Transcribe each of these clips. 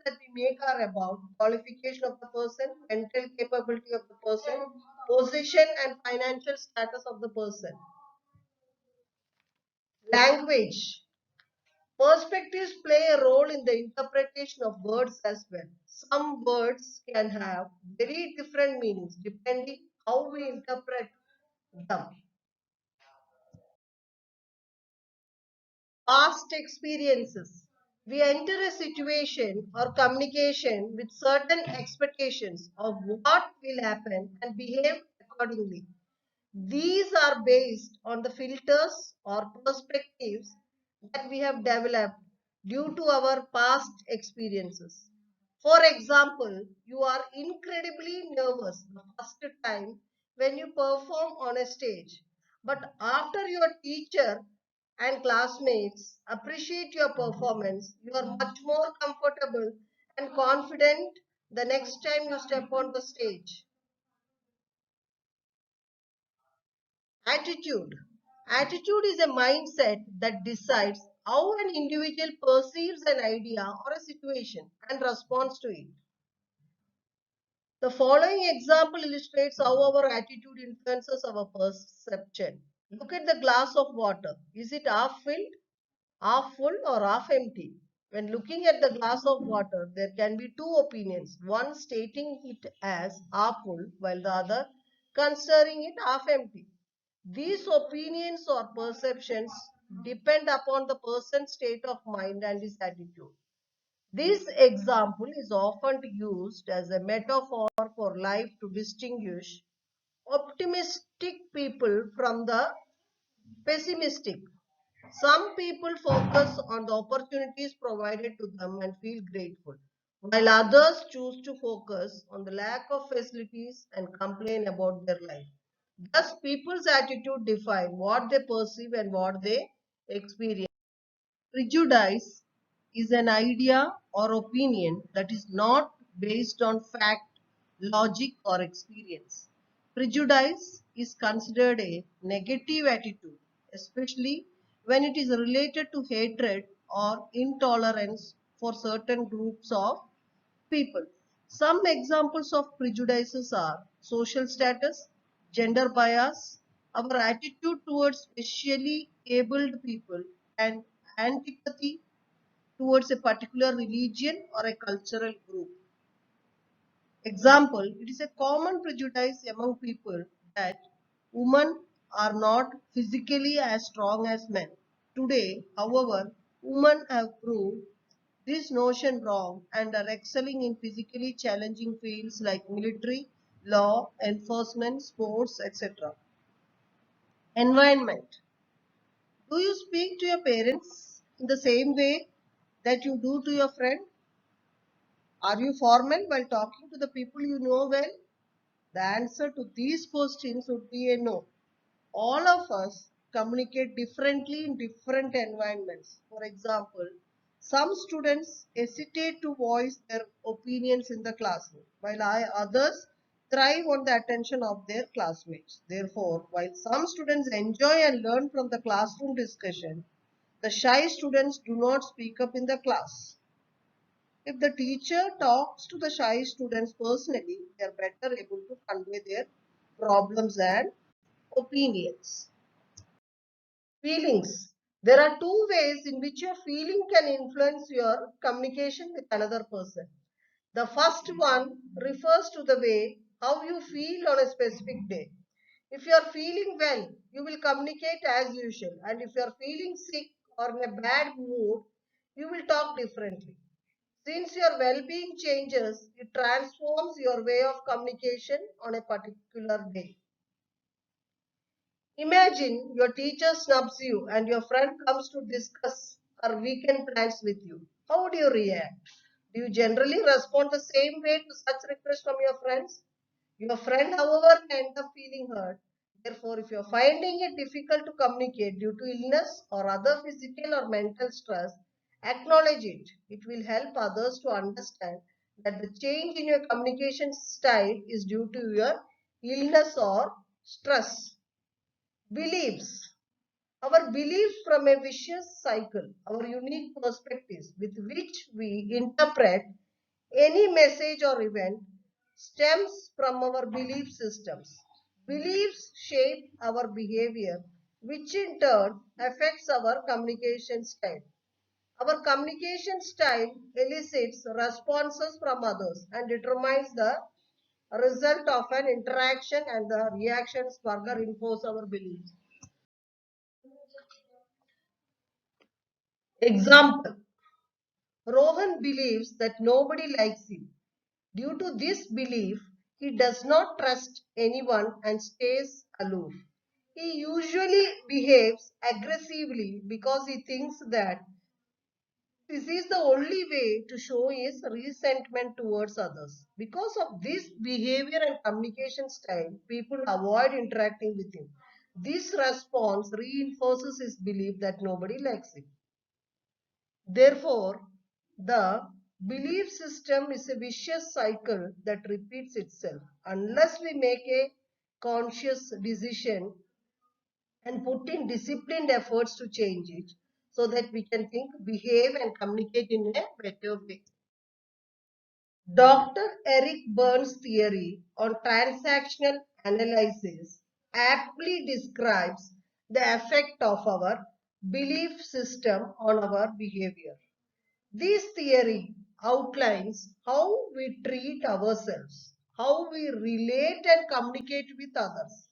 that we make are about qualification of the person, mental capability of the person, position and financial status of the person. Language. Perspectives play a role in the interpretation of words as well. Some words can have very different meanings depending how we interpret them. Past experiences. We enter a situation or communication with certain expectations of what will happen and behave accordingly. These are based on the filters or perspectives that we have developed due to our past experiences. For example, you are incredibly nervous the first time when you perform on a stage. But after your teacher and classmates appreciate your performance, you are much more comfortable and confident the next time you step on the stage. Attitude. Attitude is a mindset that decides how an individual perceives an idea or a situation and responds to it. The following example illustrates how our attitude influences our perception. Look at the glass of water. Is it half filled, half full, or half empty? When looking at the glass of water, there can be two opinions, one stating it as half full, while the other considering it half empty. These opinions or perceptions depend upon the person's state of mind and his attitude. This example is often used as a metaphor for life to distinguish optimistic people from the pessimistic. Some people focus on the opportunities provided to them and feel grateful, while others choose to focus on the lack of facilities and complain about their life. Thus, people's attitude define what they perceive and what they experience. Prejudice is an idea or opinion that is not based on fact, logic, or experience. Prejudice is considered a negative attitude, especially when it is related to hatred or intolerance for certain groups of people. Some examples of prejudices are social status, gender bias, our attitude towards specially abled people, and antipathy towards a particular religion or a cultural group. Example, it is a common prejudice among people that women are not physically as strong as men. Today, however, women have proved this notion wrong and are excelling in physically challenging fields like military, law, enforcement, sports, etc. Environment. Do you speak to your parents in the same way that you do to your friend? Are you formal while talking to the people you know well? The answer to these questions would be a no. All of us communicate differently in different environments. For example, some students hesitate to voice their opinions in the classroom, while others thrive on the attention of their classmates. Therefore, while some students enjoy and learn from the classroom discussion, the shy students do not speak up in the class. If the teacher talks to the shy students personally, they are better able to convey their problems and opinions. Feelings. There are two ways in which your feeling can influence your communication with another person. The first one refers to the way how you feel on a specific day. If you are feeling well, you will communicate as usual, and if you are feeling sick or in a bad mood, you will talk differently. Since your well-being changes, it transforms your way of communication on a particular day. Imagine your teacher snubs you and your friend comes to discuss her weekend plans with you. How would you react? Do you generally respond the same way to such requests from your friends? Your friend, however, may end up feeling hurt. Therefore, if you are finding it difficult to communicate due to illness or other physical or mental stress, acknowledge it. It will help others to understand that the change in your communication style is due to your illness or stress. Beliefs. Our beliefs from a vicious cycle, our unique perspectives with which we interpret Any message or event stems from our belief systems. Beliefs shape our behavior, which in turn affects our communication style. Our communication style elicits responses from others and determines the result of an interaction, and the reactions further reinforce our beliefs. Example: Rohan believes that nobody likes him. Due to this belief, he does not trust anyone and stays aloof. He usually behaves aggressively because he thinks that this is the only way to show his resentment towards others. Because of this behavior and communication style, people avoid interacting with him. This response reinforces his belief that nobody likes him. Therefore, the belief system is a vicious cycle that repeats itself. Unless we make a conscious decision and put in disciplined efforts to change it, so that we can think, behave, and communicate in a better way. Dr. Eric Burns' theory on transactional analysis aptly describes the effect of our belief system on our behavior. This theory outlines how we treat ourselves, how we relate and communicate with others.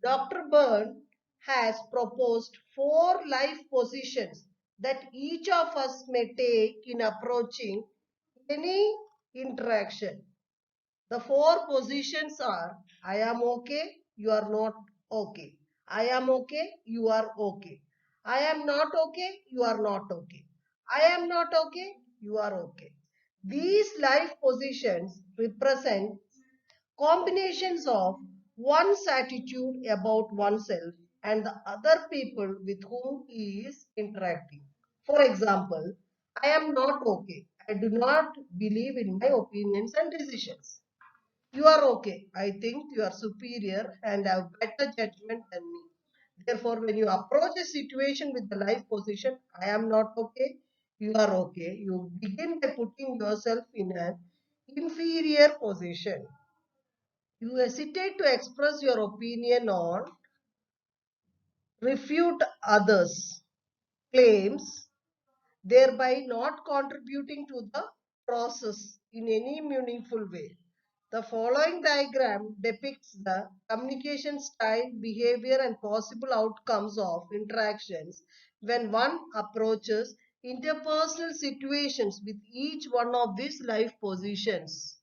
Dr. Byrne has proposed 4 life positions that each of us may take in approaching any interaction. The 4 positions are: I am okay, you are not okay. I am okay, you are okay. I am not okay, you are not okay. I am not okay, you are okay. These life positions represent combinations of one's attitude about oneself and the other people with whom he is interacting. For example, I am not okay. I do not believe in my opinions and decisions. You are okay. I think you are superior and have better judgment than me. Therefore, when you approach a situation with the life position, I am not okay, you are okay, you begin by putting yourself in an inferior position. You hesitate to express your opinion or refute others' claims, thereby not contributing to the process in any meaningful way. The following diagram depicts the communication style, behavior, and possible outcomes of interactions when one approaches interpersonal situations with each one of these life positions.